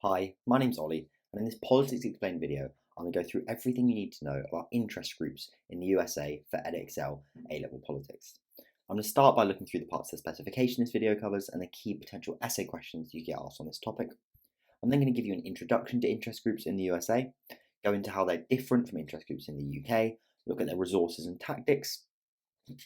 Hi, my name's Ollie, and in this Politics Explained video, I'm going to go through everything you need to know about interest groups in the USA for Edexcel A-level politics. I'm going to start by looking through the parts of the specification this video covers and the key potential essay questions you get asked on this topic. I'm then going to give you an introduction to interest groups in the USA, go into how they're different from interest groups in the UK, look at their resources and tactics.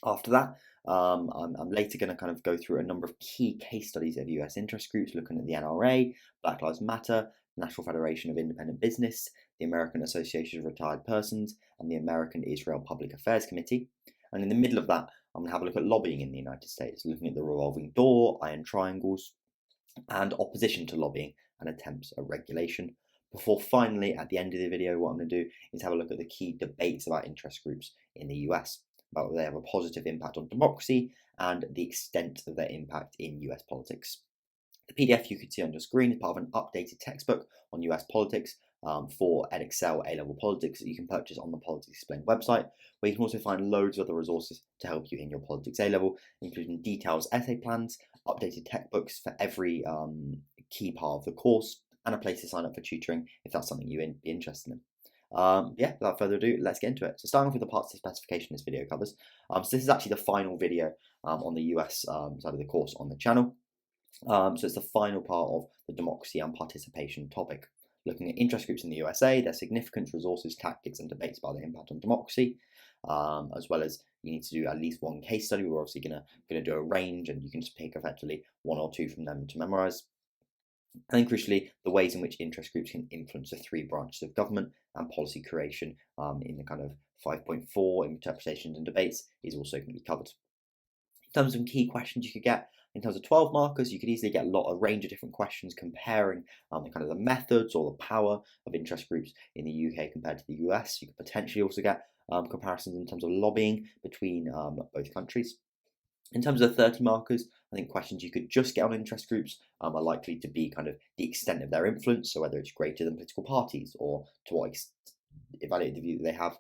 After that, I'm later going to kind of go through a number of key case studies of US interest groups, looking at the NRA, Black Lives Matter, the National Federation of Independent Business, the American Association of Retired Persons, and the American Israel Public Affairs Committee. And in the middle of that, I'm going to have a look at lobbying in the United States, looking at the revolving door, iron triangles, and opposition to lobbying and attempts at regulation. Before finally, at the end of the video, what I'm going to do is have a look at the key debates about interest groups in the US, about whether they have a positive impact on democracy and the extent of their impact in US politics. The PDF you can see on your screen is part of an updated textbook on US politics for Edexcel A-level politics that you can purchase on the Politics Explained website, where you can also find loads of other resources to help you in your politics A-level, including details, essay plans, updated textbooks for every key part of the course, and a place to sign up for tutoring if that's something you'd be interested in. Without further ado, let's get into it. So starting off with the parts of the specification this video covers. So this is actually the final video on the US side of the course on the channel. So it's the final part of the democracy and participation topic, looking at interest groups in the USA, their significance, resources, tactics, and debates about their impact on democracy, as well as you need to do at least one case study. We're obviously gonna do a range, and you can just pick effectively one or two from them to memorize. And then crucially, the ways in which interest groups can influence the three branches of government and policy creation in the kind of 5.4 interpretations and debates is also going to be covered. In terms of key questions you could get, in terms of 12 markers, you could easily get a range of different questions comparing the methods or the power of interest groups in the UK compared to the US. You could potentially also get comparisons in terms of lobbying between both countries. In terms of 30 markers, I think questions you could just get on interest groups are likely to be kind of the extent of their influence, so whether it's greater than political parties or to what extent, evaluate the view that they have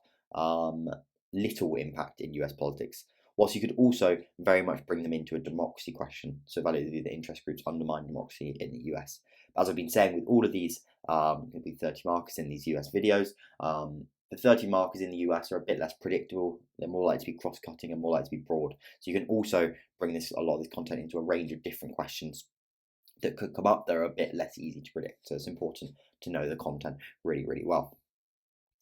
little impact in US politics. Whilst you could also very much bring them into a democracy question, so evaluate the view that interest groups undermine democracy in the US. As I've been saying with all of these, going to be 30 markers in these US videos. The 30 markers in the US are a bit less predictable. They're more likely to be cross-cutting and more likely to be broad. So you can also bring a lot of this content into a range of different questions that could come up. They're a bit less easy to predict. So it's important to know the content really, really well.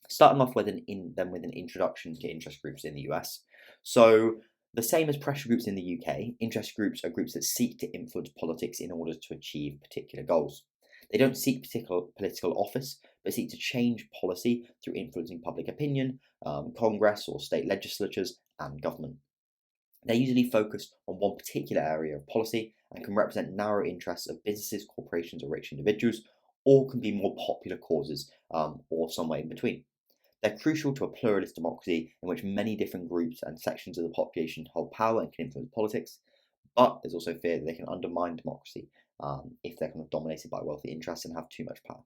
Starting off with an introduction to interest groups in the US. So the same as pressure groups in the UK, interest groups are groups that seek to influence politics in order to achieve particular goals. They don't seek particular political office, but seek to change policy through influencing public opinion, Congress or state legislatures, and government. They're usually focused on one particular area of policy and can represent narrow interests of businesses, corporations, or rich individuals, or can be more popular causes or somewhere in between. They're crucial to a pluralist democracy in which many different groups and sections of the population hold power and can influence politics, but there's also fear that they can undermine democracy if they're kind of dominated by wealthy interests and have too much power.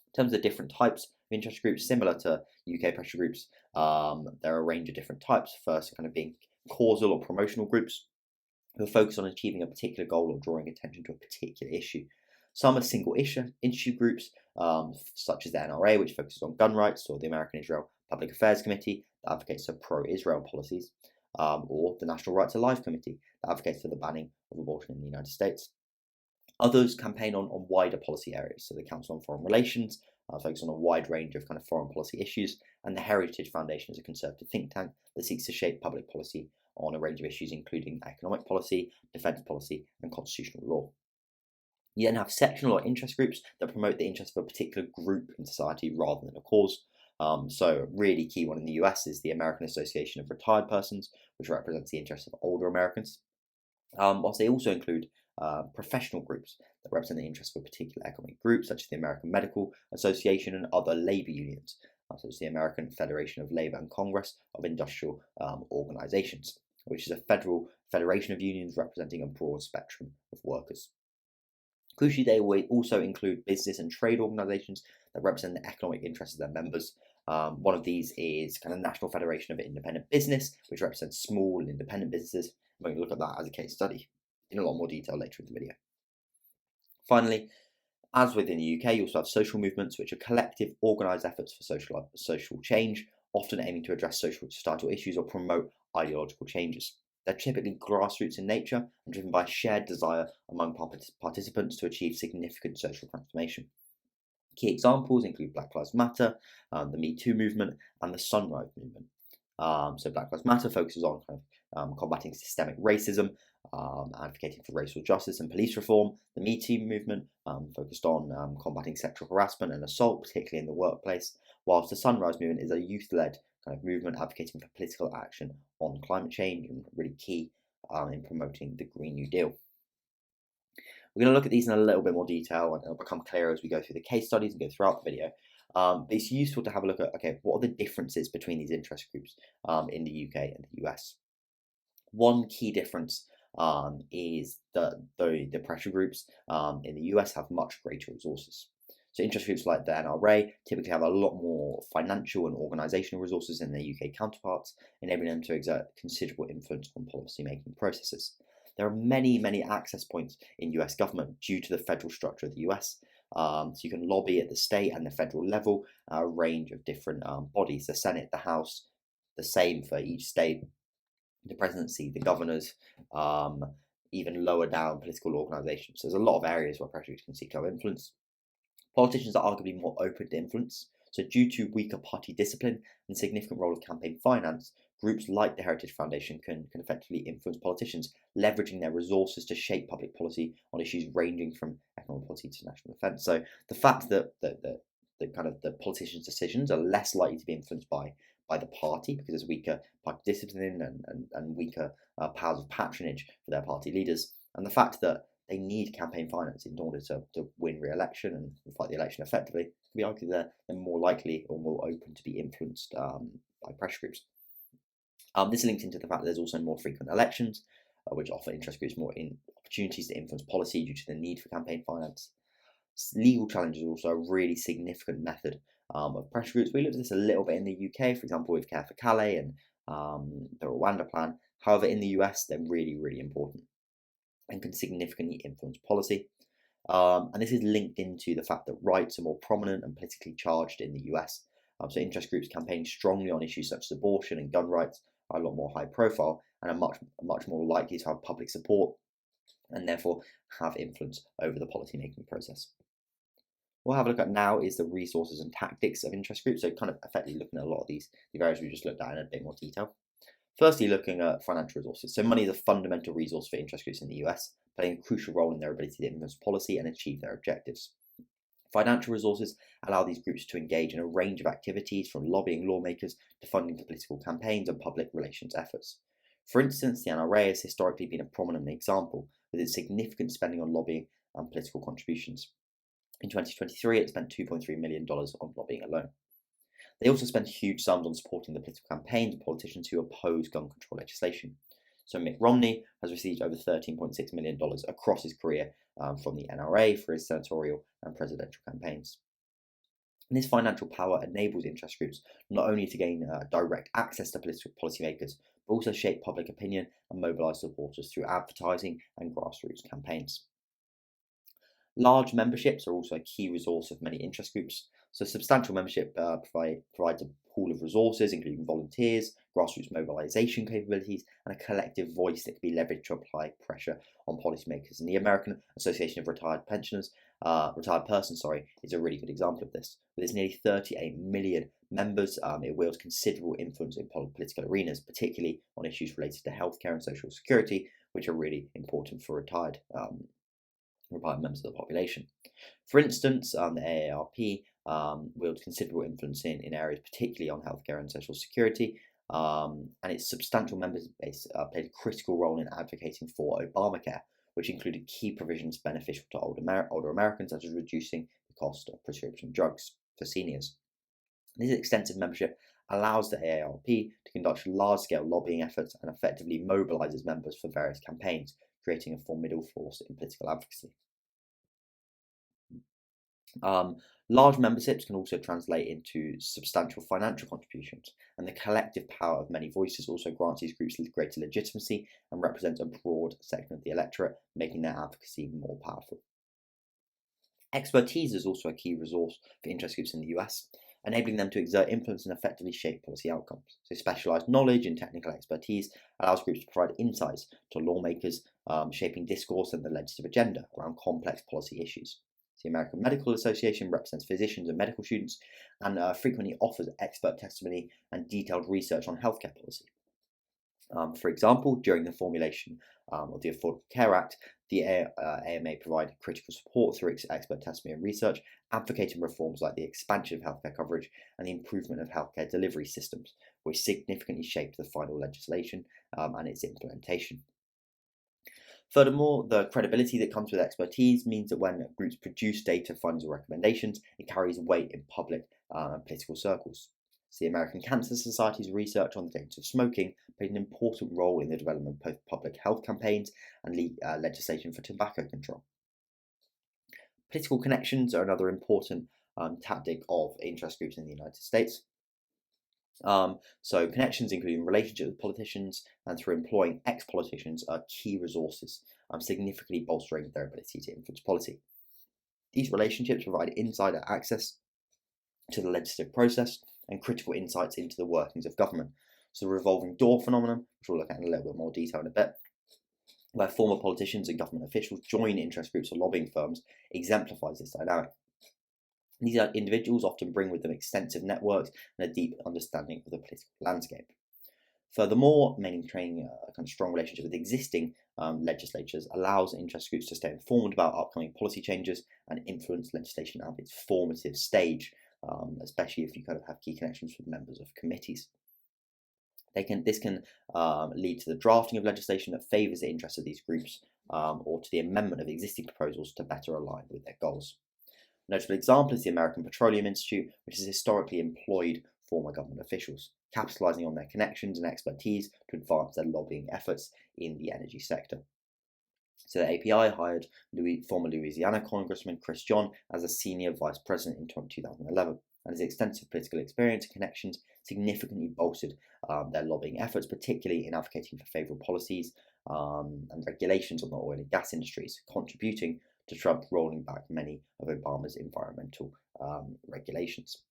In terms of different types of interest groups, similar to UK pressure groups, there are a range of different types. First, kind of being causal or promotional groups who are focused on achieving a particular goal or drawing attention to a particular issue. Some are single issue groups, such as the NRA, which focuses on gun rights, or the American Israel Public Affairs Committee, that advocates for pro-Israel policies, or the National Right to Life Committee, that advocates for the banning of abortion in the United States. Others campaign on wider policy areas, so the Council on Foreign Relations focuses on a wide range of kind of foreign policy issues, and the Heritage Foundation is a conservative think tank that seeks to shape public policy on a range of issues, including economic policy, defence policy, and constitutional law. You then have sectional or interest groups that promote the interests of a particular group in society rather than a cause. So a really key one in the US is the American Association of Retired Persons, which represents the interests of older Americans. Whilst they also include professional groups that represent the interests of a particular economic group, such as the American Medical Association and other labour unions, such as the American Federation of Labour and Congress of Industrial Organisations, which is a federal federation of unions representing a broad spectrum of workers. Crucially, they also include business and trade organisations that represent the economic interests of their members. One of these is kind of National Federation of Independent Business, which represents small and independent businesses. We're going to look at that as a case study in a lot more detail later in the video. Finally, As within the UK, you also have social movements, which are collective, organised efforts for social change, often aiming to address social societal issues or promote ideological changes. They're typically grassroots in nature and driven by a shared desire among participants to achieve significant social transformation. Key examples include Black Lives Matter, the Me Too movement, and the Sunrise movement. So Black Lives Matter focuses on combating systemic racism, advocating for racial justice and police reform. The Me Too movement focused on combating sexual harassment and assault, particularly in the workplace, whilst the Sunrise movement is a youth-led kind of movement advocating for political action on climate change and really key in promoting the Green New Deal. We're going to look at these in a little bit more detail and it'll become clearer as we go through the case studies and go throughout the video. But it's useful to have a look at, okay, what are the differences between these interest groups in the UK and the US? One key difference is that the pressure groups in the US have much greater resources. So interest groups like the NRA typically have a lot more financial and organisational resources than their UK counterparts, enabling them to exert considerable influence on policy-making processes. There are many access points in US government due to the federal structure of the US. So you can lobby at the state and the federal level, a range of different bodies, the Senate, the House, the same for each state, the presidency, the governors, even lower down political organisations. So there's a lot of areas where pressure groups can seek to have influence. Politicians are arguably more open to influence. So due to weaker party discipline and significant role of campaign finance, groups like the Heritage Foundation can effectively influence politicians, leveraging their resources to shape public policy on issues ranging from economic policy to national defence. So the fact that the politicians' decisions are less likely to be influenced by the party because there's weaker party discipline and weaker powers of patronage for their party leaders, and the fact that they need campaign finance in order to win re-election and fight the election effectively, it can be argued they're more likely or more open to be influenced by pressure groups. This is linked into the fact that there's also more frequent elections, which offer interest groups more opportunities to influence policy due to the need for campaign finance. Legal challenges are also a really significant method of pressure groups. We looked at this a little bit in the UK, for example, with Care for Calais and the Rwanda plan. However, in the US, they're really important and can significantly influence policy. And this is linked into the fact that rights are more prominent and politically charged in the US. So interest groups campaigning strongly on issues such as abortion and gun rights are a lot more high profile and are much more likely to have public support and therefore have influence over the policy making process. What we'll have a look at now is the resources and tactics of interest groups, so kind of effectively looking at a lot of the areas we just looked at in a bit more detail. Firstly, looking at financial resources. So money is a fundamental resource for interest groups in the US, playing a crucial role in their ability to influence policy and achieve their objectives. Financial resources allow these groups to engage in a range of activities, from lobbying lawmakers to funding political campaigns and public relations efforts. For instance, the NRA has historically been a prominent example, with its significant spending on lobbying and political contributions. In 2023, it spent $2.3 million on lobbying alone. They also spend huge sums on supporting the political campaigns of politicians who oppose gun control legislation. So Mitt Romney has received over $13.6 million across his career from the NRA for his senatorial and presidential campaigns. And this financial power enables interest groups not only to gain direct access to political policymakers, but also shape public opinion and mobilise supporters through advertising and grassroots campaigns. Large memberships are also a key resource of many interest groups. So substantial membership provides a pool of resources, including volunteers, grassroots mobilisation capabilities, and a collective voice that can be leveraged to apply pressure on policymakers. And the American Association of Retired Persons, is a really good example of this. With its nearly 38 million members, it wields considerable influence in political arenas, particularly on issues related to healthcare and social security, which are really important for retired members of the population. For instance, the AARP wields considerable influence in areas particularly on healthcare and social security, and its substantial member base played a critical role in advocating for Obamacare, which included key provisions beneficial to older Americans, such as reducing the cost of prescription drugs for seniors. This extensive membership allows the AARP to conduct large-scale lobbying efforts and effectively mobilises members for various campaigns, creating a formidable force in political advocacy. Large memberships can also translate into substantial financial contributions, and the collective power of many voices also grants these groups greater legitimacy and represents a broad section of the electorate, making their advocacy more powerful. Expertise is also a key resource for interest groups in the US, enabling them to exert influence and effectively shape policy outcomes. So, specialised knowledge and technical expertise allows groups to provide insights to lawmakers, shaping discourse and the legislative agenda around complex policy issues. The American Medical Association represents physicians and medical students and frequently offers expert testimony and detailed research on healthcare policy. For example, during the formulation of the Affordable Care Act, the AMA provided critical support through expert testimony and research, advocating reforms like the expansion of healthcare coverage and the improvement of healthcare delivery systems, which significantly shaped the final legislation and its implementation. Furthermore, the credibility that comes with expertise means that when groups produce data, findings, or recommendations, it carries weight in public and political circles. So the American Cancer Society's research on the dangers of smoking played an important role in the development of both public health campaigns and legislation for tobacco control. Political connections are another important tactic of interest groups in the United States. So connections, including relationships with politicians and through employing ex-politicians, are key resources, significantly bolstering their ability to influence policy. These relationships provide insider access to the legislative process and critical insights into the workings of government. So the revolving door phenomenon, which we'll look at in a little bit more detail in a bit, where former politicians and government officials join interest groups or lobbying firms, exemplifies this dynamic. These individuals often bring with them extensive networks and a deep understanding of the political landscape. Furthermore, maintaining a kind of strong relationship with existing legislatures allows interest groups to stay informed about upcoming policy changes and influence legislation at its formative stage, especially if you kind of have key connections with members of committees. This can lead to the drafting of legislation that favours the interests of these groups or to the amendment of existing proposals to better align with their goals. A notable example is the American Petroleum Institute, which has historically employed former government officials, capitalising on their connections and expertise to advance their lobbying efforts in the energy sector. So the API hired former Louisiana Congressman Chris John as a senior vice president in 2011, and his extensive political experience and connections significantly bolstered their lobbying efforts, particularly in advocating for favourable policies and regulations on the oil and gas industries, contributing to Trump rolling back many of Obama's environmental regulations.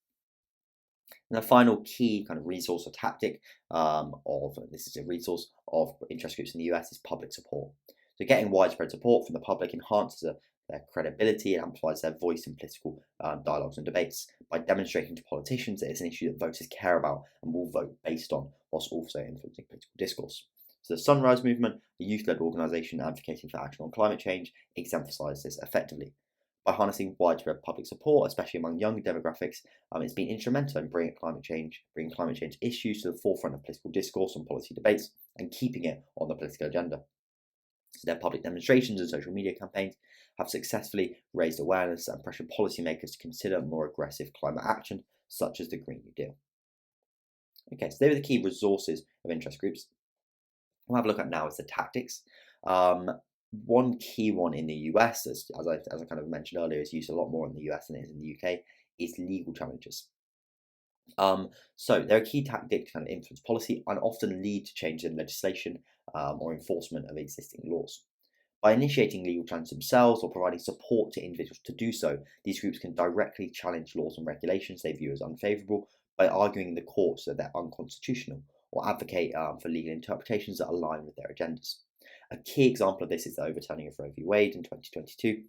And the final key kind of resource or tactic this is a resource of interest groups in the US, is public support. So getting widespread support from the public enhances their credibility and amplifies their voice in political dialogues and debates by demonstrating to politicians that it's an issue that voters care about and will vote based on, whilst also influencing political discourse. So the Sunrise Movement, a youth-led organisation advocating for action on climate change, exemplifies this effectively. By harnessing widespread public support, especially among young demographics, it's been instrumental in bringing climate change issues to the forefront of political discourse and policy debates, and keeping it on the political agenda. So their public demonstrations and social media campaigns have successfully raised awareness and pressured policymakers to consider more aggressive climate action, such as the Green New Deal. Okay, so they were the key resources of interest groups. What we'll have a look at now is the tactics. One key one in the US, as I kind of mentioned earlier, is used a lot more in the US than it is in the UK, is legal challenges. So they're a key tactic to kind of influence policy and often lead to changes in legislation or enforcement of existing laws. By initiating legal challenges themselves or providing support to individuals to do so, these groups can directly challenge laws and regulations they view as unfavourable by arguing in the courts that they're unconstitutional, or advocate for legal interpretations that align with their agendas. A key example of this is the overturning of Roe v. Wade in 2022.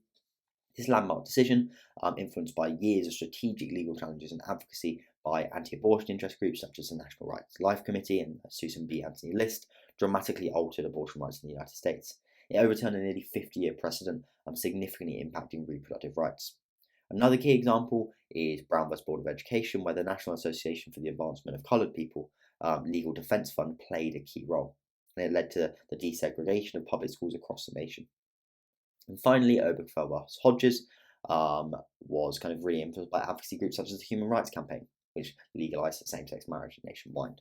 This landmark decision, influenced by years of strategic legal challenges and advocacy by anti-abortion interest groups such as the National Right to Life Committee and Susan B. Anthony List, dramatically altered abortion rights in the United States. It overturned a nearly 50-year precedent, significantly impacting reproductive rights. Another key example is Brown v. Board of Education, where the National Association for the Advancement of Coloured People Legal Defence Fund played a key role, and it led to the desegregation of public schools across the nation. And finally, Obergefell v. Hodges was kind of really influenced by advocacy groups such as the Human Rights Campaign, which legalised same-sex marriage nationwide.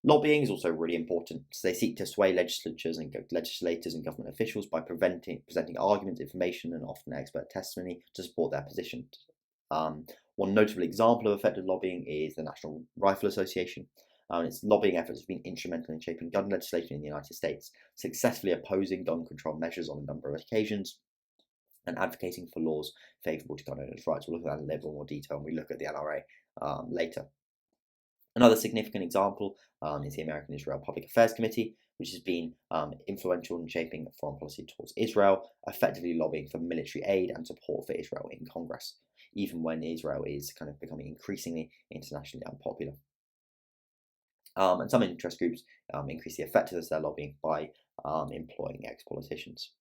Lobbying is also really important, so they seek to sway legislators and government officials by presenting arguments, information, and often expert testimony to support their positions. One notable example of effective lobbying is the National Rifle Association. Its lobbying efforts have been instrumental in shaping gun legislation in the United States, successfully opposing gun control measures on a number of occasions, and advocating for laws favourable to gun owners' rights. We'll look at that in a little more detail when we look at the NRA later. Another significant example is the American Israel Public Affairs Committee, which has been influential in shaping foreign policy towards Israel, effectively lobbying for military aid and support for Israel in Congress, even when Israel is kind of becoming increasingly internationally unpopular. And some interest groups increase the effectiveness of their lobbying by employing ex-politicians.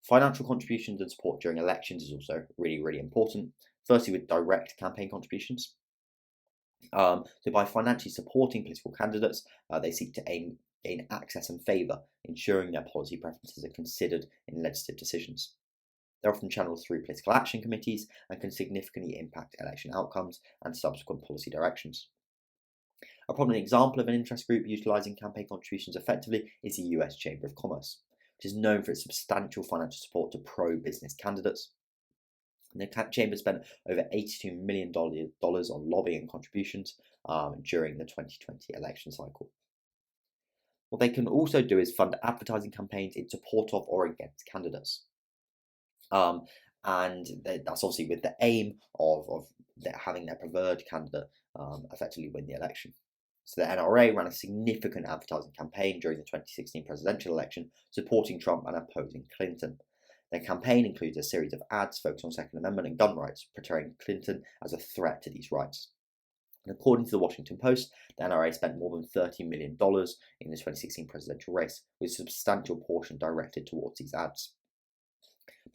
Financial contributions and support during elections is also really, really important. Firstly, with direct campaign contributions. So by financially supporting political candidates, they seek to gain access and favour, ensuring their policy preferences are considered in legislative decisions. They're often channeled through political action committees and can significantly impact election outcomes and subsequent policy directions. A prominent example of an interest group utilising campaign contributions effectively is the US Chamber of Commerce, which is known for its substantial financial support to pro-business candidates. And the Chamber spent over $82 million on lobbying and contributions during the 2020 election cycle. What they can also do is fund advertising campaigns in support of or against candidates. And that's obviously with the aim of having their preferred candidate effectively win the election. So the NRA ran a significant advertising campaign during the 2016 presidential election, supporting Trump and opposing Clinton. Their campaign includes a series of ads focused on Second Amendment and gun rights, portraying Clinton as a threat to these rights. And according to the Washington Post, the NRA spent more than $30 million in the 2016 presidential race, with a substantial portion directed towards these ads.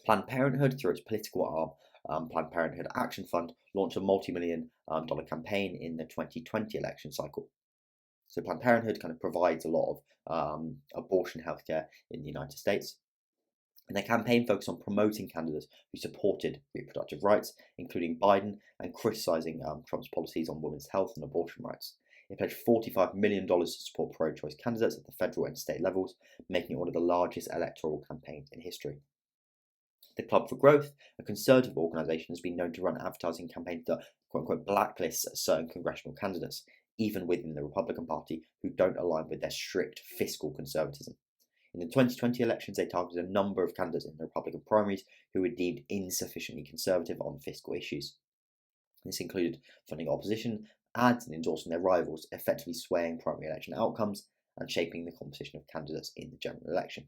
Planned Parenthood, through its political arm, Planned Parenthood Action Fund, launched a multi-million dollar campaign in the 2020 election cycle. So Planned Parenthood kind of provides a lot of abortion healthcare in the United States. And their campaign focused on promoting candidates who supported reproductive rights, including Biden, and criticising Trump's policies on women's health and abortion rights. It pledged $45 million to support pro-choice candidates at the federal and state levels, making it one of the largest electoral campaigns in history. The Club for Growth, a conservative organisation, has been known to run advertising campaigns that quote-unquote blacklist certain congressional candidates, even within the Republican Party, who don't align with their strict fiscal conservatism. In the 2020 elections, they targeted a number of candidates in the Republican primaries who were deemed insufficiently conservative on fiscal issues. This included funding opposition, ads, and endorsing their rivals, effectively swaying primary election outcomes and shaping the composition of candidates in the general election.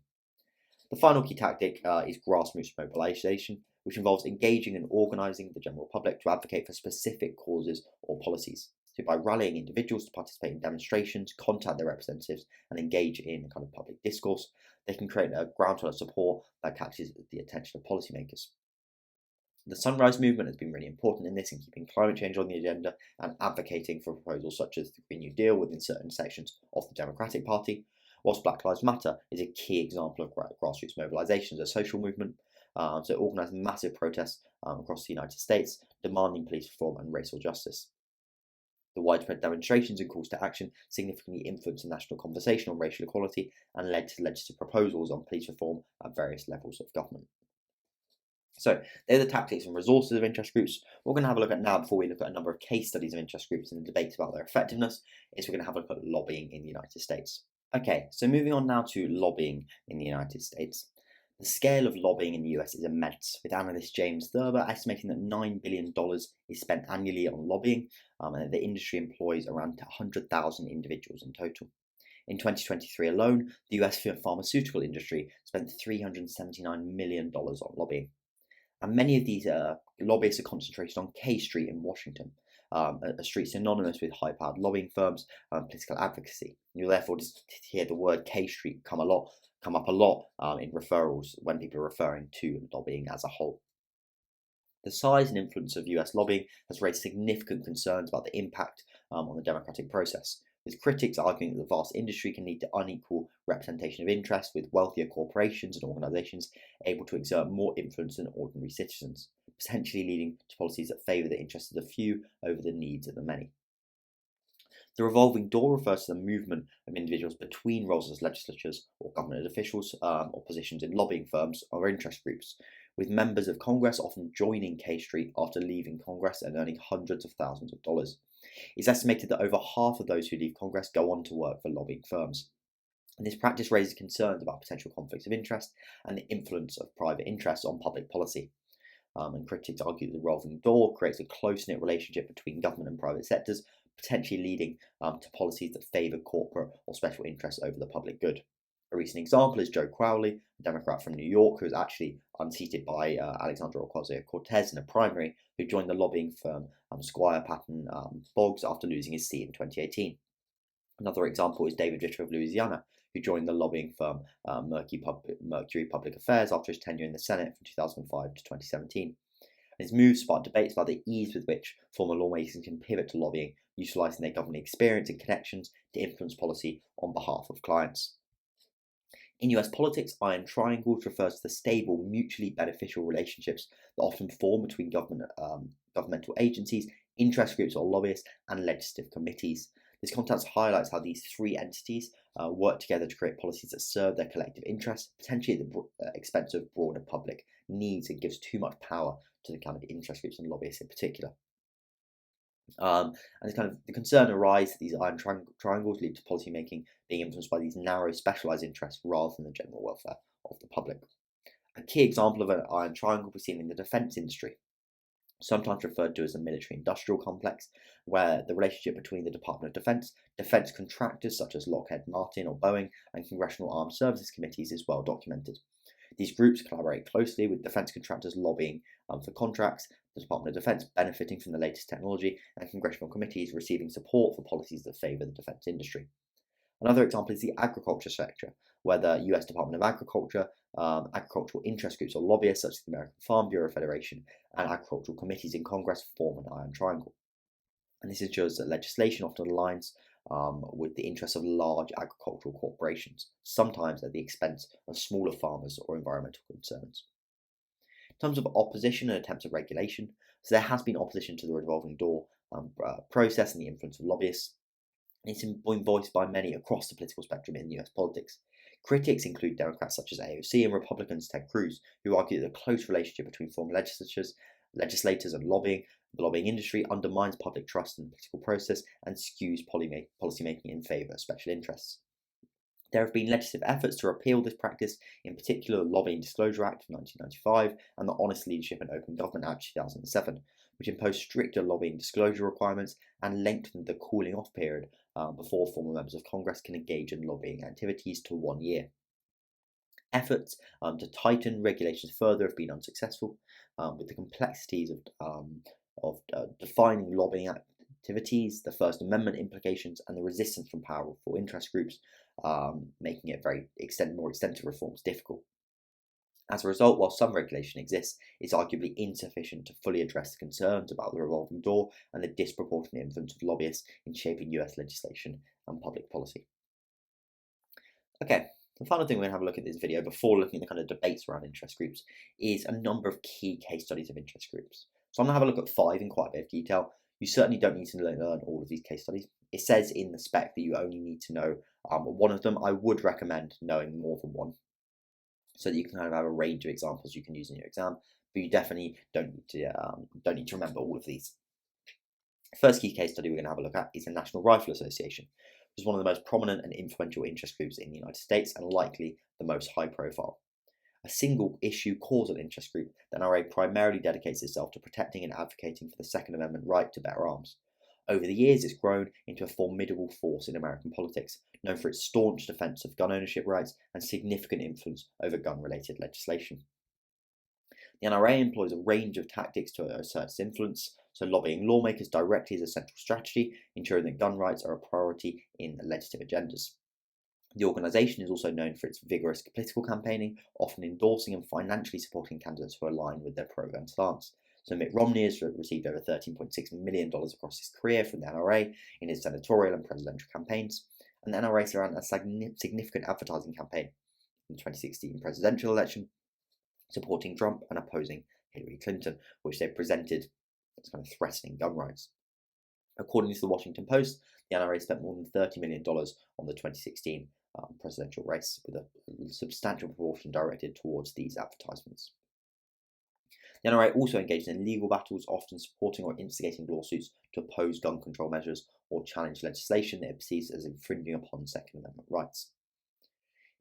The final key tactic is grassroots mobilisation, which involves engaging and organising the general public to advocate for specific causes or policies. So by rallying individuals to participate in demonstrations, contact their representatives, and engage in kind of public discourse, they can create a groundswell of support that catches the attention of policymakers. The Sunrise Movement has been really important in this, in keeping climate change on the agenda and advocating for proposals such as the Green New Deal within certain sections of the Democratic Party, whilst Black Lives Matter is a key example of grassroots mobilisation as a social movement. So it organised massive protests across the United States, demanding police reform and racial justice. The widespread demonstrations and calls to action significantly influenced the national conversation on racial equality and led to legislative proposals on police reform at various levels of government. So they're the tactics and resources of interest groups. What we're going to have a look at now, before we look at a number of case studies of interest groups and the debates about their effectiveness, is we're going to have a look at lobbying in the United States. Okay, so moving on now to lobbying in the United States. The scale of lobbying in the US is immense, with analyst James Thurber estimating that $9 billion is spent annually on lobbying, and that the industry employs around 100,000 individuals in total. In 2023 alone, the US pharmaceutical industry spent $379 million on lobbying. And many of these lobbyists are concentrated on K Street in Washington, a street synonymous with high-powered lobbying firms and political advocacy. You'll therefore just hear the word K Street come up a lot in referrals when people are referring to lobbying as a whole. The size and influence of US lobbying has raised significant concerns about the impact on the democratic process, with critics arguing that the vast industry can lead to unequal representation of interest, with wealthier corporations and organisations able to exert more influence than ordinary citizens, potentially leading to policies that favour the interests of the few over the needs of the many. The revolving door refers to the movement of individuals between roles as legislatures or government officials or positions in lobbying firms or interest groups, with members of Congress often joining K Street after leaving Congress and earning hundreds of thousands of dollars. It's estimated that over half of those who leave Congress go on to work for lobbying firms. And this practice raises concerns about potential conflicts of interest and the influence of private interests on public policy. And critics argue that the revolving door creates a close-knit relationship between government and private sectors, potentially leading to policies that favour corporate or special interests over the public good. A recent example is Joe Crowley, a Democrat from New York, who was actually unseated by Alexandra Ocasio-Cortez in a primary, who joined the lobbying firm Squire Patton Boggs after losing his seat in 2018. Another example is David Vitter of Louisiana, who joined the lobbying firm Mercury Public Affairs after his tenure in the Senate from 2005 to 2017. And his move sparked debates about the ease with which former lawmakers can pivot to lobbying, utilising their governing experience and connections to influence policy on behalf of clients. In US politics, iron triangles refers to the stable, mutually beneficial relationships that often form between governmental agencies, interest groups or lobbyists, and legislative committees. This context highlights how these three entities work together to create policies that serve their collective interests, potentially at the expense of broader public needs, and gives too much power to the kind of interest groups and lobbyists in particular. And it's kind of the concern arises that these iron triangles lead to policymaking being influenced by these narrow, specialised interests rather than the general welfare of the public. A key example of an iron triangle was seen in the defence industry, sometimes referred to as a military-industrial complex, where the relationship between the Department of Defence, defence contractors such as Lockheed Martin or Boeing, and Congressional Armed Services Committees is well documented. These groups collaborate closely with defence contractors lobbying for contracts, the Department of Defence benefiting from the latest technology, and congressional committees receiving support for policies that favour the defence industry. Another example is the agriculture sector, where the US Department of Agriculture, agricultural interest groups or lobbyists such as the American Farm Bureau Federation, and agricultural committees in Congress form an iron triangle. And this ensures that legislation often aligns with the interests of large agricultural corporations, sometimes at the expense of smaller farmers or environmental concerns. In terms of opposition and attempts at regulation, so there has been opposition to the revolving door process and the influence of lobbyists. It's been voiced by many across the political spectrum in US politics. Critics include Democrats such as AOC and Republicans Ted Cruz, who argue that the close relationship between former legislators and the lobbying industry undermines public trust in the political process and skews policymaking in favour of special interests. There have been legislative efforts to repeal this practice, in particular the Lobbying Disclosure Act of 1995 and the Honest Leadership and Open Government Act 2007, which imposed stricter lobbying disclosure requirements and lengthened the cooling off period before former members of Congress can engage in lobbying activities to 1 year. Efforts to tighten regulations further have been unsuccessful, with the complexities of defining lobbying activities, the First Amendment implications, and the resistance from powerful interest groups, making it more extensive reforms difficult. As a result, while some regulation exists, it's arguably insufficient to fully address the concerns about the revolving door and the disproportionate influence of lobbyists in shaping US legislation and public policy. Okay, the final thing we're going to have a look at this video before looking at the kind of debates around interest groups is a number of key case studies of interest groups. So I'm going to have a look at 5 in quite a bit of detail. You certainly don't need to learn all of these case studies. It says in the spec that you only need to know one of them. I would recommend knowing more than one, so that you can kind of have a range of examples you can use in your exam, but you definitely don't need to remember all of these. First key case study we're going to have a look at is the National Rifle Association, which is one of the most prominent and influential interest groups in the United States and likely the most high profile. A single issue causal interest group, the NRA primarily dedicates itself to protecting and advocating for the Second Amendment right to bear arms. Over the years, it's grown into a formidable force in American politics, known for its staunch defense of gun ownership rights and significant influence over gun-related legislation. The NRA employs a range of tactics to assert its influence, so lobbying lawmakers directly is a central strategy, ensuring that gun rights are a priority in legislative agendas. The organisation is also known for its vigorous political campaigning, often endorsing and financially supporting candidates who align with their pro-gun stance. So Mitt Romney has received over $13.6 million across his career from the NRA in his senatorial and presidential campaigns, and the NRA ran a significant advertising campaign in the 2016 presidential election, supporting Trump and opposing Hillary Clinton, which they presented as kind of threatening gun rights. According to the Washington Post, the NRA spent more than $30 million on the 2016 presidential race, with a substantial proportion directed towards these advertisements. The NRA also engaged in legal battles, often supporting or instigating lawsuits to oppose gun control measures or challenge legislation that it perceives as infringing upon Second Amendment rights.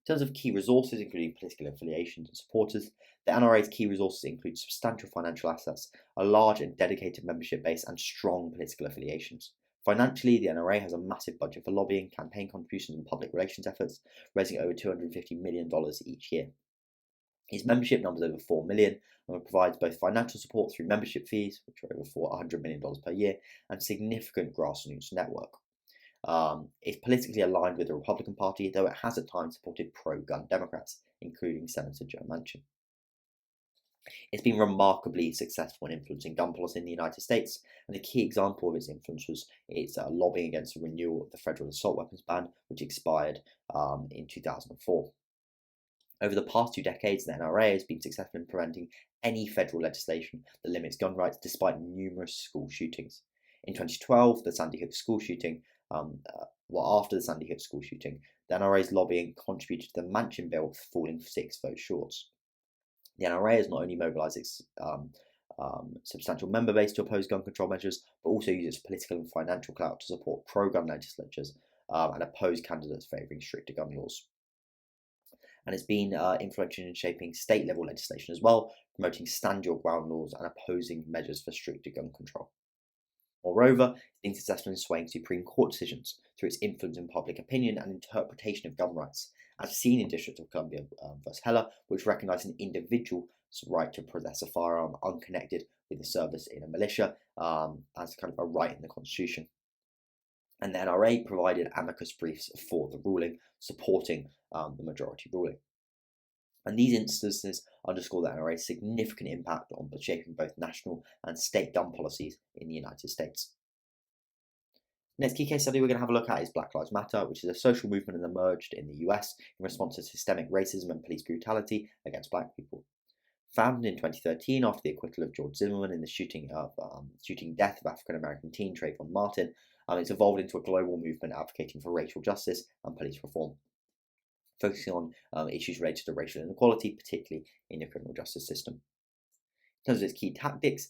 In terms of key resources, including political affiliations and supporters, the NRA's key resources include substantial financial assets, a large and dedicated membership base, and strong political affiliations. Financially, the NRA has a massive budget for lobbying, campaign contributions, and public relations efforts, raising over $250 million each year. Its membership numbers over 4 million and provides both financial support through membership fees, which are over $400 million per year, and significant grassroots network. It's politically aligned with the Republican Party, though it has at times supported pro-gun Democrats, including Senator Joe Manchin. It's been remarkably successful in influencing gun policy in the United States, and a key example of its influence was its lobbying against the renewal of the federal assault weapons ban, which expired in 2004. Over the past 2 decades, the NRA has been successful in preventing any federal legislation that limits gun rights despite numerous school shootings. In 2012, the Sandy Hook school shooting, after the Sandy Hook school shooting, the NRA's lobbying contributed to the Manchin bill falling 6 votes short. The NRA has not only mobilised its substantial member base to oppose gun control measures, but also used its political and financial clout to support pro-gun legislatures and oppose candidates favouring stricter gun laws. And it's been influential in shaping state-level legislation as well, promoting stand-your-ground laws and opposing measures for stricter gun control. Moreover, it's been successful in swaying Supreme Court decisions through its influence in public opinion and interpretation of gun rights, as seen in District of Columbia v. Heller, which recognised an individual's right to possess a firearm unconnected with the service in a militia as kind of a right in the Constitution. And the NRA provided amicus briefs for the ruling, supporting the majority ruling. And these instances underscore the NRA's significant impact on shaping both national and state gun policies in the United States. Next key case study we're going to have a look at is Black Lives Matter, which is a social movement that emerged in the US in response to systemic racism and police brutality against black people. Founded in 2013 after the acquittal of George Zimmerman in the shooting death of African-American teen Trayvon Martin, it's evolved into a global movement advocating for racial justice and police reform, focusing on issues related to racial inequality, particularly in the criminal justice system. In terms of its key tactics,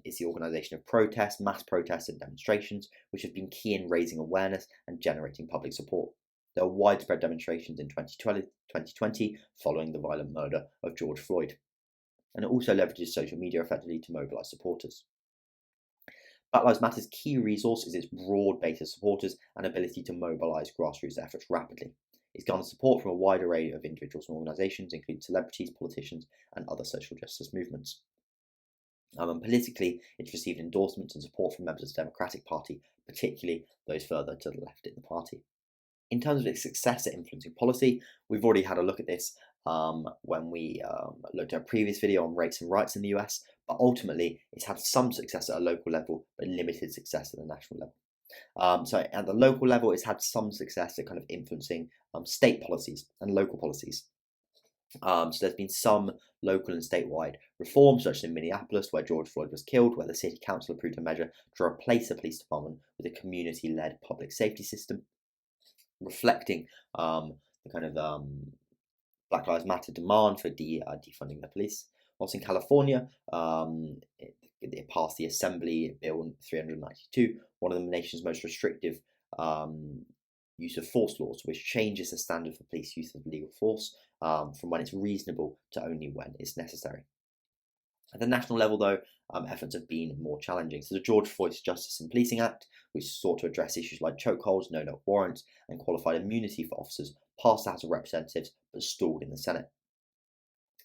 it's the organisation of protests, mass protests and demonstrations, which have been key in raising awareness and generating public support. There were widespread demonstrations in 2020 following the violent murder of George Floyd, and it also leverages social media effectively to mobilise supporters. Black Lives Matter's key resource is its broad base of supporters and ability to mobilise grassroots efforts rapidly. It's garnered support from a wide array of individuals and organisations, including celebrities, politicians, and other social justice movements. And politically, it's received endorsements and support from members of the Democratic Party, particularly those further to the left in the party. In terms of its success at influencing policy, we've already had a look at this when we looked at a previous video on race and rights in the US, but ultimately it's had some success at a local level, but limited success at the national level. So at the local level, it's had some success at kind of influencing state policies and local policies. So there's been some local and statewide reforms, such as in Minneapolis, where George Floyd was killed, where the city council approved a measure to replace the police department with a community-led public safety system, reflecting the kind of Black Lives Matter demand for defunding the police. Also in California, it passed the Assembly Bill 392, one of the nation's most restrictive use of force laws, which changes the standard for police use of legal force from when it's reasonable to only when it's necessary. At the national level, though, efforts have been more challenging. So the George Floyd Justice in Policing Act, which sought to address issues like chokeholds, no-knock warrants, and qualified immunity for officers, passed the House of Representatives but stalled in the Senate.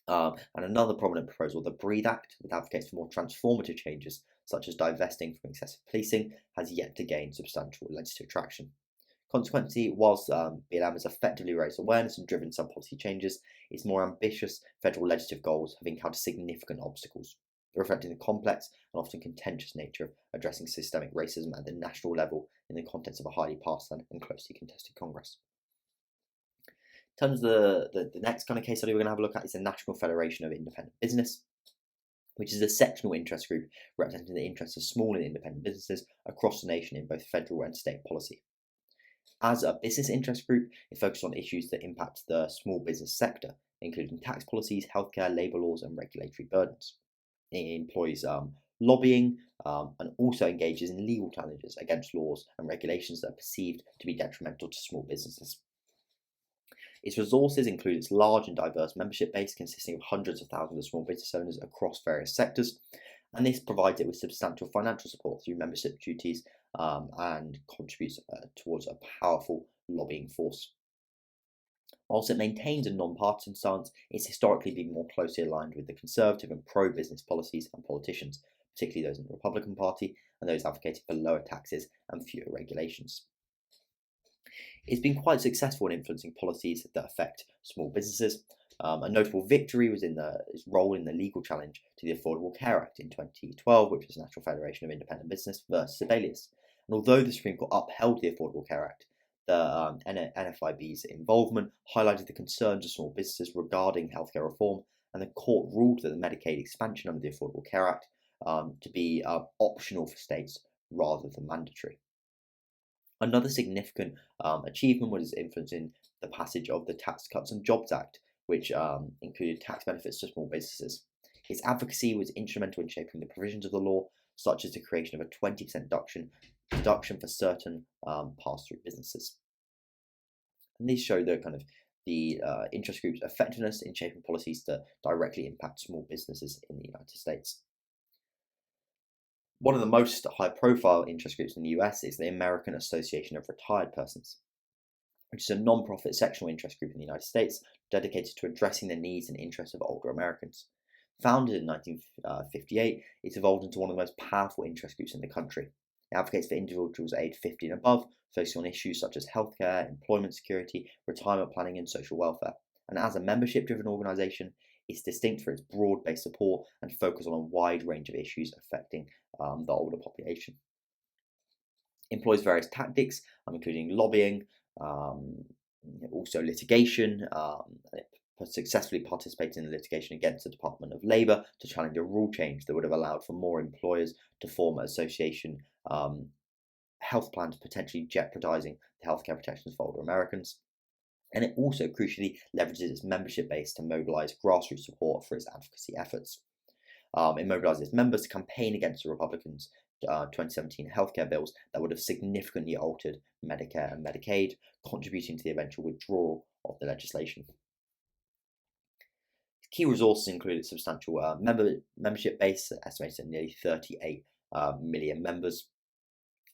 And another prominent proposal, the Breathe Act, which advocates for more transformative changes, such as divesting from excessive policing, has yet to gain substantial legislative traction. Consequently, whilst BLM has effectively raised awareness and driven some policy changes, its more ambitious federal legislative goals have encountered significant obstacles, reflecting the complex and often contentious nature of addressing systemic racism at the national level in the context of a highly partisan and closely contested Congress. In terms of the next kind of case study we're going to have a look at is the National Federation of Independent Business, which is a sectional interest group representing the interests of small and independent businesses across the nation in both federal and state policy. As a business interest group, it focuses on issues that impact the small business sector, including tax policies, healthcare, labour laws, and regulatory burdens. It employs lobbying and also engages in legal challenges against laws and regulations that are perceived to be detrimental to small businesses. Its resources include its large and diverse membership base consisting of hundreds of thousands of small business owners across various sectors, and this provides it with substantial financial support through membership duties and contributes towards a powerful lobbying force. Whilst it maintains a non-partisan stance, it's historically been more closely aligned with the conservative and pro-business policies and politicians, particularly those in the Republican Party and those advocating for lower taxes and fewer regulations. It's been quite successful in influencing policies that affect small businesses. A notable victory was in its role in the legal challenge to the Affordable Care Act in 2012, which was the National Federation of Independent Business versus Sibelius. And although the Supreme Court upheld the Affordable Care Act, the NFIB's involvement highlighted the concerns of small businesses regarding healthcare reform, and the court ruled that the Medicaid expansion under the Affordable Care Act to be optional for states rather than mandatory. Another significant achievement was influencing the passage of the Tax Cuts and Jobs Act, which included tax benefits to small businesses. Its advocacy was instrumental in shaping the provisions of the law, such as the creation of a 20% deduction for certain pass-through businesses. And these show the interest group's effectiveness in shaping policies that directly impact small businesses in the United States. One of the most high-profile interest groups in the US is the American Association of Retired Persons, which is a non-profit sectional interest group in the United States dedicated to addressing the needs and interests of older Americans. Founded in 1958, it's evolved into one of the most powerful interest groups in the country. It advocates for individuals aged 50 and above, focusing on issues such as healthcare, employment security, retirement planning, and social welfare. And as a membership-driven organisation, it's distinct for its broad-based support and focus on a wide range of issues affecting the older population. It employs various tactics, including lobbying, also litigation. It successfully participated in litigation against the Department of Labour to challenge a rule change that would have allowed for more employers to form association health plans, potentially jeopardising the healthcare protections for older Americans. And it also crucially leverages its membership base to mobilise grassroots support for its advocacy efforts. It mobilises its members to campaign against the Republicans' 2017 healthcare bills that would have significantly altered Medicare and Medicaid, contributing to the eventual withdrawal of the legislation. Key resources include its substantial membership base, estimated at nearly 38 million members,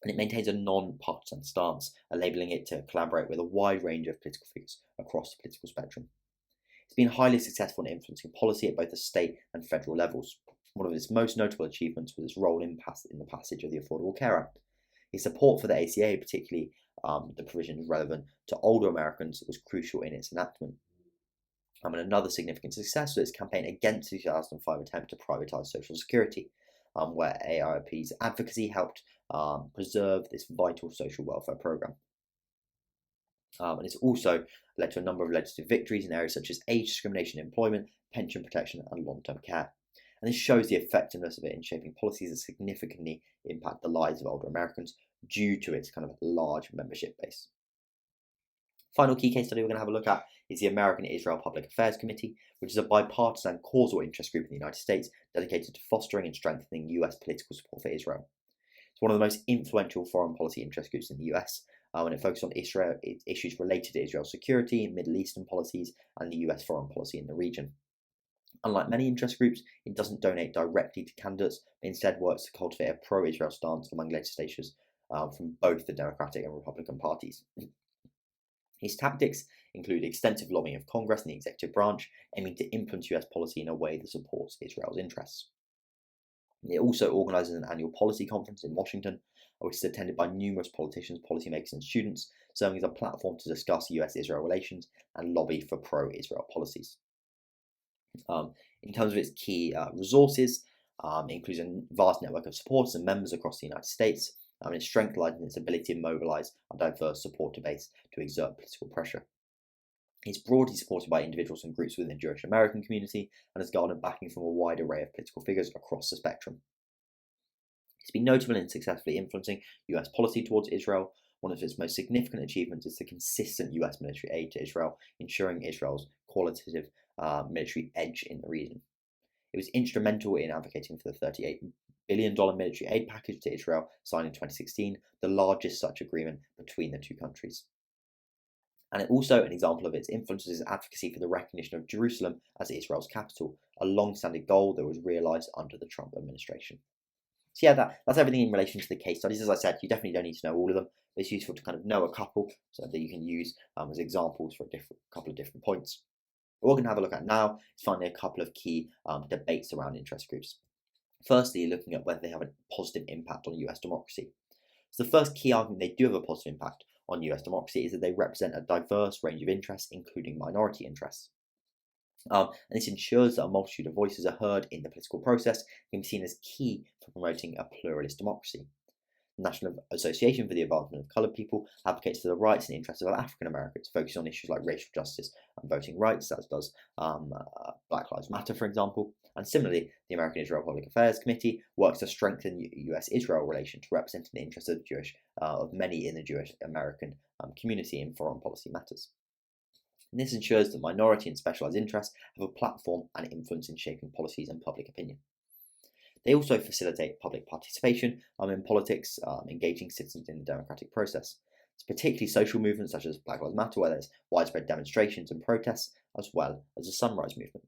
and it maintains a non-partisan stance, enabling it to collaborate with a wide range of political figures across the political spectrum. It's been highly successful in influencing policy at both the state and federal levels. One of its most notable achievements was its role in the passage of the Affordable Care Act. Its support for the ACA, particularly the provisions relevant to older Americans, was crucial in its enactment. And another significant success was its campaign against the 2005 attempt to privatise Social Security, where AARP's advocacy helped preserve this vital social welfare programme. And it's also led to a number of legislative victories in areas such as age discrimination in employment, pension protection, and long-term care. And this shows the effectiveness of it in shaping policies that significantly impact the lives of older Americans due to its large membership base. Final key case study we're going to have a look at is the American Israel Public Affairs Committee, which is a bipartisan causal interest group in the United States dedicated to fostering and strengthening US political support for Israel. It's one of the most influential foreign policy interest groups in the US, and it focuses on issues related to Israel's security, Middle Eastern policies, and the US foreign policy in the region. Unlike many interest groups, it doesn't donate directly to candidates, but instead works to cultivate a pro-Israel stance among legislators from both the Democratic and Republican parties. His tactics include extensive lobbying of Congress and the executive branch, aiming to influence US policy in a way that supports Israel's interests. It also organises an annual policy conference in Washington, which is attended by numerous politicians, policymakers, and students, serving as a platform to discuss US-Israel relations and lobby for pro-Israel policies. In terms of its key resources, it includes a vast network of supporters and members across the United States. Its strength lies in its ability to mobilise a diverse supporter base to exert political pressure. It's broadly supported by individuals and groups within the Jewish American community and has garnered backing from a wide array of political figures across the spectrum. It's been notable in successfully influencing US policy towards Israel. One of its most significant achievements is the consistent US military aid to Israel, ensuring Israel's qualitative military edge in the region. It was instrumental in advocating for the $38 billion military aid package to Israel signed in 2016, the largest such agreement between the two countries. And it also an example of its influence is advocacy for the recognition of Jerusalem as Israel's capital, a long-standing goal that was realised under the Trump administration. So yeah, that's everything in relation to the case studies. As I said, you definitely don't need to know all of them, but it's useful to kind of know a couple so that you can use as examples for a couple of different points. What we're going to have a look at now is finally a couple of key debates around interest groups. Firstly, looking at whether they have a positive impact on US democracy. So the first key argument they do have a positive impact on US democracy is that they represent a diverse range of interests, including minority interests. And this ensures that a multitude of voices are heard in the political process and can be seen as key for promoting a pluralist democracy. The National Association for the Advancement of Coloured People advocates for the rights and interests of African Americans, focusing on issues like racial justice and voting rights, as does Black Lives Matter, for example. And similarly, the American Israel Public Affairs Committee works to strengthen US-Israel relations, representing the interests of many in the Jewish American community in foreign policy matters. And this ensures that minority and specialised interests have a platform and influence in shaping policies and public opinion. They also facilitate public participation in politics, engaging citizens in the democratic process. It's particularly social movements such as Black Lives Matter, where there's widespread demonstrations and protests, as well as the Sunrise Movement.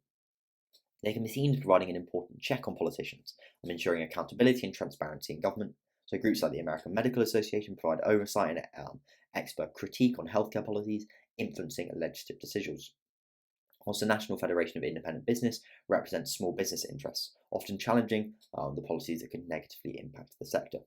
They can be seen as providing an important check on politicians and ensuring accountability and transparency in government. So groups like the American Medical Association provide oversight and expert critique on healthcare policies, influencing legislative decisions. Whilst the National Federation of Independent Business represents small business interests, often challenging the policies that could negatively impact the sector.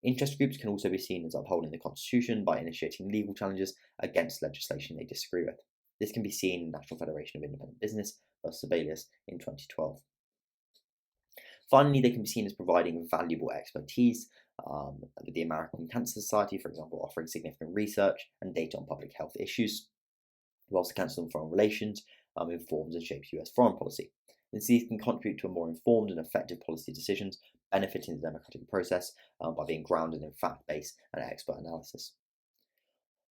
Interest groups can also be seen as upholding the Constitution by initiating legal challenges against legislation they disagree with. This can be seen in National Federation of Independent Business versus Sebelius in 2012. Finally, they can be seen as providing valuable expertise, with the American Cancer Society, for example, offering significant research and data on public health issues, whilst the Council on Foreign Relations informs and shapes US foreign policy. These can contribute to a more informed and effective policy decisions, benefiting the democratic process by being grounded in fact-based and expert analysis.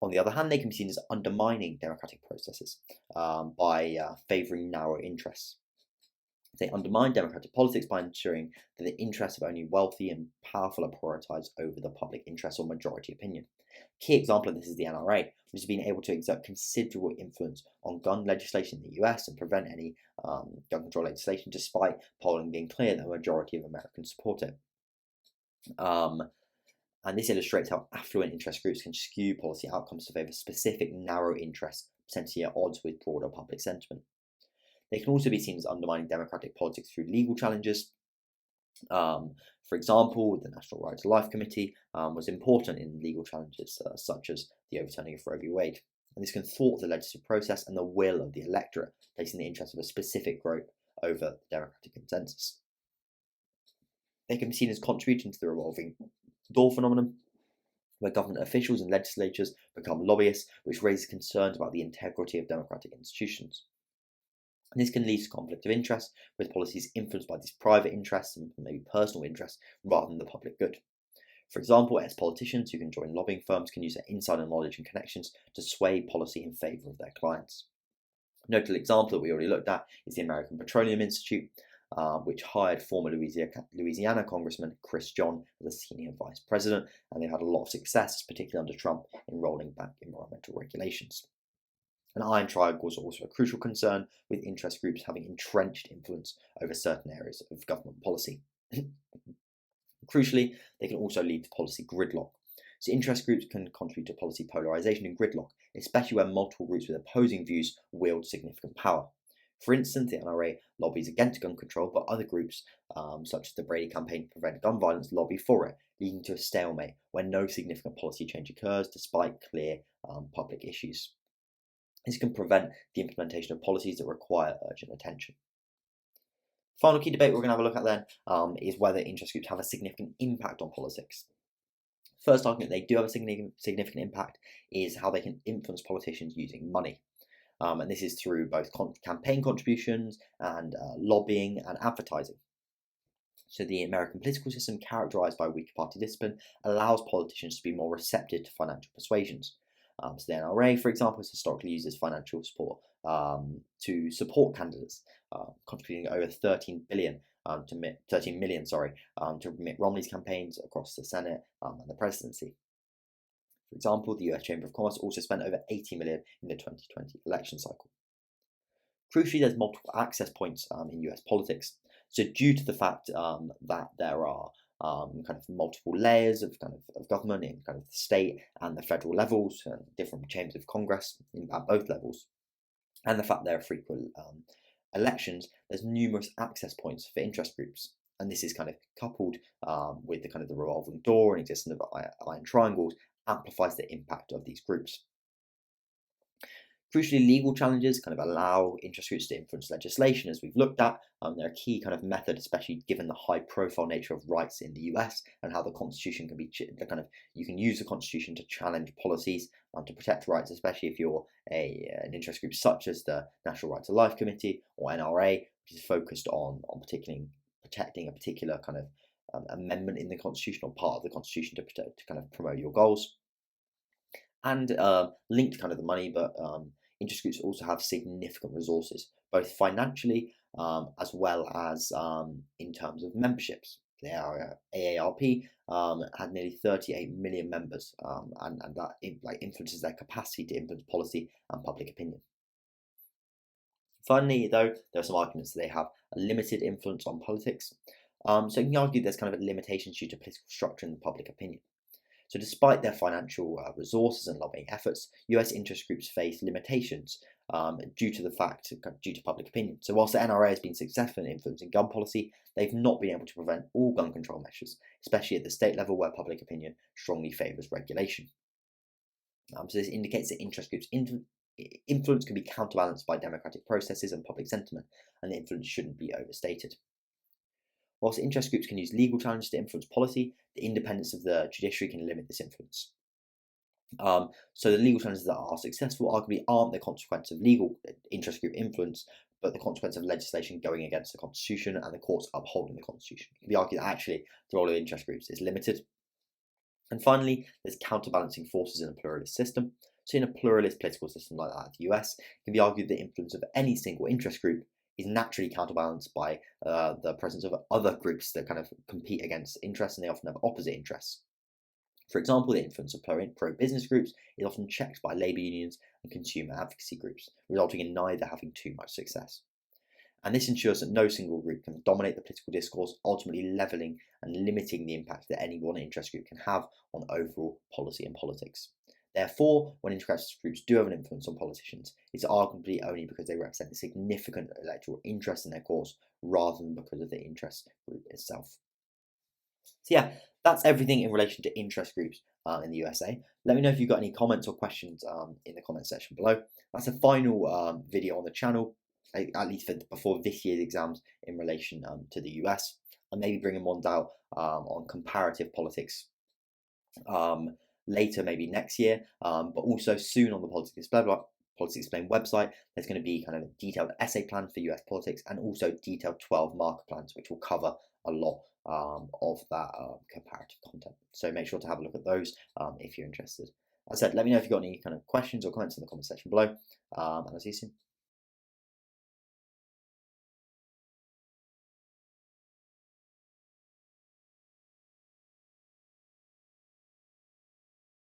On the other hand, they can be seen as undermining democratic processes by favouring narrow interests. They undermine democratic politics by ensuring that the interests of only wealthy and powerful are prioritised over the public interest or majority opinion. A key example of this is the NRA, which has been able to exert considerable influence on gun legislation in the US and prevent any gun control legislation, despite polling being clear that a majority of Americans support it. And this illustrates how affluent interest groups can skew policy outcomes to favour specific narrow interests, potentially at odds with broader public sentiment. They can also be seen as undermining democratic politics through legal challenges. For example, the National Right to Life Committee was important in legal challenges such as the overturning of Roe v. Wade. And this can thwart the legislative process and the will of the electorate, placing the interest of a specific group over the democratic consensus. They can be seen as contributing to the revolving door phenomenon, where government officials and legislatures become lobbyists, which raises concerns about the integrity of democratic institutions. And this can lead to conflict of interest, with policies influenced by these private interests and maybe personal interests rather than the public good. For example, ex-politicians who can join lobbying firms can use their insider knowledge and connections to sway policy in favour of their clients. A notable example that we already looked at is the American Petroleum Institute, which hired former Louisiana Congressman Chris John as a senior vice president, and they've had a lot of success, particularly under Trump, in rolling back environmental regulations. An iron triangle was also a crucial concern, with interest groups having entrenched influence over certain areas of government policy. Crucially, they can also lead to policy gridlock. So interest groups can contribute to policy polarisation and gridlock, especially where multiple groups with opposing views wield significant power. For instance, the NRA lobbies against gun control, but other groups, such as the Brady Campaign to Prevent Gun Violence, lobby for it, leading to a stalemate where no significant policy change occurs despite clear public issues. This can prevent the implementation of policies that require urgent attention. Final key debate we're going to have a look at then is whether interest groups have a significant impact on politics. First argument they do have a significant impact is how they can influence politicians using money. And this is through both campaign contributions and lobbying and advertising. So the American political system, characterised by weaker party discipline, allows politicians to be more receptive to financial persuasions. So the NRA, for example, has historically uses financial support to support candidates, contributing over 13 million to Mitt Romney's campaigns across the Senate and the presidency. For example, the US Chamber of Commerce also spent over 80 million in the 2020 election cycle. Crucially, there's multiple access points in US politics. So due to the fact that there are kind of multiple layers of of government in kind of the state and the federal levels, different chambers of Congress at both levels, and the fact there are frequent elections, there's numerous access points for interest groups. And this is kind of coupled with the kind of the revolving door and existence of iron triangles amplifies the impact of these groups. Crucially, legal challenges kind of allow interest groups to influence legislation, as we've looked at. They're a key kind of method, especially given the high-profile nature of rights in the US and how the Constitution can be you can use the Constitution to challenge policies to protect rights, especially if you're an interest group such as the National Right to Life Committee or NRA, which is focused on protecting a particular kind of amendment in the Constitution or part of the Constitution to kind of promote your goals. And linked to kind of the money, but interest groups also have significant resources, both financially as well as in terms of memberships. The AARP had nearly 38 million members, and that influences their capacity to influence policy and public opinion. Finally, though, there are some arguments that they have a limited influence on politics. So you can argue there's kind of a limitation due to political structure and public opinion. So despite their financial resources and lobbying efforts, US interest groups face limitations due to public opinion. So whilst the NRA has been successful in influencing gun policy, they've not been able to prevent all gun control measures, especially at the state level where public opinion strongly favours regulation. So this indicates that interest groups' influence can be counterbalanced by democratic processes and public sentiment, and the influence shouldn't be overstated. Whilst interest groups can use legal challenges to influence policy, the independence of the judiciary can limit this influence. So the legal challenges that are successful arguably aren't the consequence of legal interest group influence, but the consequence of legislation going against the Constitution and the courts upholding the Constitution. It can be argued that actually the role of interest groups is limited. And finally, there's counterbalancing forces in a pluralist system. So in a pluralist political system like that of the US, it can be argued the influence of any single interest group is naturally counterbalanced by the presence of other groups that kind of compete against interests, and they often have opposite interests. For example, the influence of pro-business groups is often checked by labour unions and consumer advocacy groups, resulting in neither having too much success. And this ensures that no single group can dominate the political discourse, ultimately levelling and limiting the impact that any one interest group can have on overall policy and politics. Therefore, when interest groups do have an influence on politicians, it's arguably only because they represent a significant electoral interest in their cause, rather than because of the interest group itself. So yeah, that's everything in relation to interest groups in the USA. Let me know if you've got any comments or questions in the comment section below. That's the final video on the channel, at least before this year's exams in relation to the US. And maybe bringing one out on comparative politics later, maybe next year, but also soon on the Politics Explained website, there's going to be kind of a detailed essay plan for US politics and also detailed 12 marker plans, which will cover a lot of that comparative content. So make sure to have a look at those if you're interested. As I said, let me know if you've got any kind of questions or comments in the comment section below, and I'll see you soon.